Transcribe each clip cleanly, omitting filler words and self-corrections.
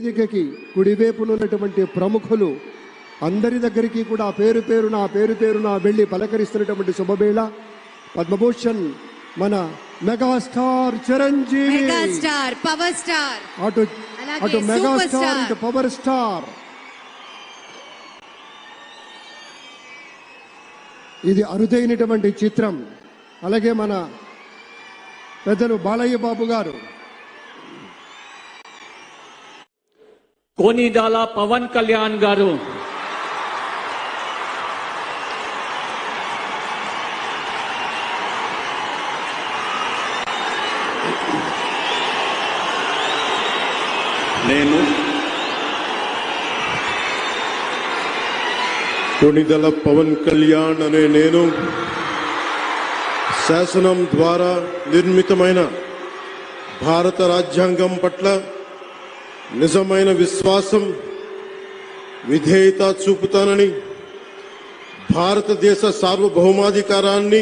వేదికకి కుడివైపునున్నటువంటి ప్రముఖులు అందరి దగ్గరికి కూడా పేరు పేరున వెళ్ళి పలకరిస్తున్నటువంటి శుభవేళ పద్మభూషణ్ మన megastar Chiranjeevi, megastar power star, అటు మెగాస్టార్ ఇటు పవర్ స్టార్. ఇది అరుదైనటువంటి చిత్రం. అలాగే మన పెద్దలు బాలయ్య బాబు గారు, कोनीदाला पवन कल्याण गारू, कोनीदल पवन कल्याण अने नेनु शासनं द्वारा निर्मितमैन भारत राज्यांगं पट्ल నిజమైన విశ్వాసం విధేయత చూపుతానని, భారతదేశ సార్వభౌమాధికారాన్ని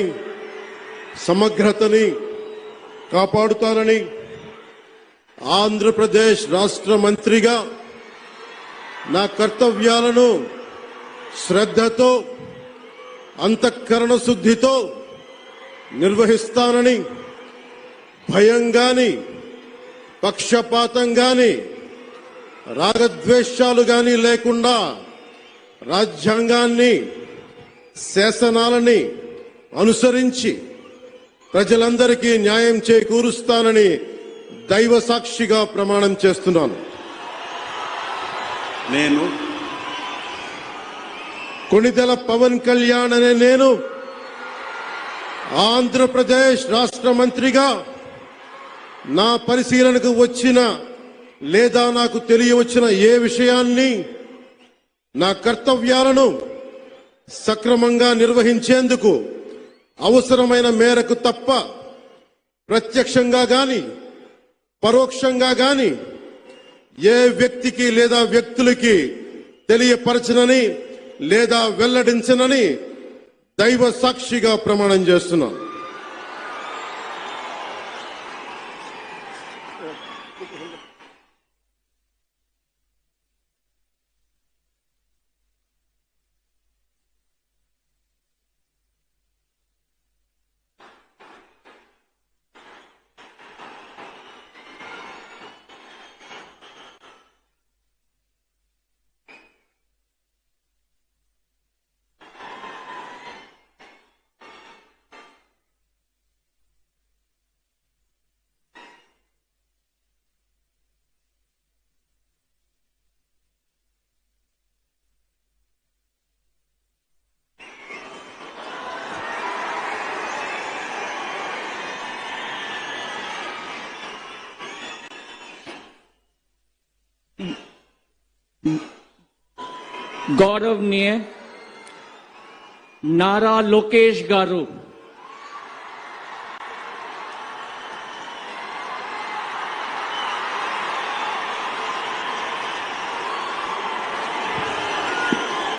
సమగ్రతని కాపాడుతానని, ఆంధ్రప్రదేశ్ రాష్ట్ర మంత్రిగా నా కర్తవ్యాలను శ్రద్ధతో అంతఃకరణ శుద్ధితో నిర్వహిస్తానని, భయం గాని పక్షపాతం గాని రాగద్వేషాలు గాని లేకుండా రాజ్యాంగాన్ని శాసనాలని అనుసరించి ప్రజలందరికీ న్యాయం చేకూరుస్తానని దైవ సాక్షిగా ప్రమాణం చేస్తున్నాను. నేను కొణిదెల పవన్ కళ్యాణ్ అనే నేను ఆంధ్రప్రదేశ్ రాష్ట్ర మంత్రిగా నా పరిశీలనకు వచ్చిన లేదా నాకు తెలియవచ్చిన ఏ విషయాన్ని నా కర్తవ్యాలను సక్రమంగా నిర్వహించేందుకు అవసరమైన మేరకు తప్ప ప్రత్యక్షంగా గాని పరోక్షంగా గాని ఏ వ్యక్తికి లేదా వ్యక్తులకి తెలియపరచనని లేదా వెల్లడించనని దైవ సాక్షిగా ప్రమాణం చేస్తున్నాను. गौरवनीय नारा लोकेश गारू,